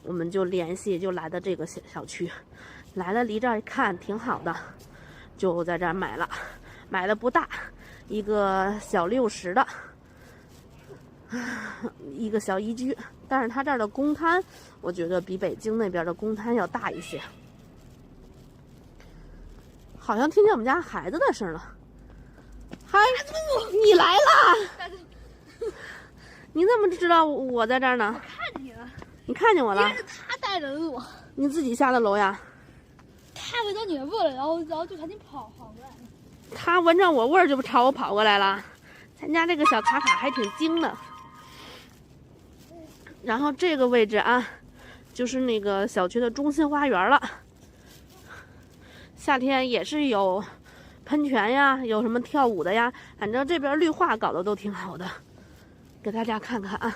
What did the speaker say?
我们就联系，就来到这个小区，来了离这儿一看挺好的，就在这儿买了，买的不大，一个小60的，一个小1居，但是它这儿的公摊，我觉得比北京那边的公摊要大一些。好像听见我们家孩子的声了，孩子，你来啦！你怎么知道我在这儿呢？我看见了，你看见我了？是他带着我，你自己下的楼呀？他回到你们屋了，然后就赶紧跑过来了。他闻着我味儿就朝我跑过来了。咱家这个小卡卡还挺精的。然后这个位置啊，就是那个小区的中心花园了。夏天也是有喷泉呀，有什么跳舞的呀，反正这边绿化搞得都挺好的，给大家看看啊。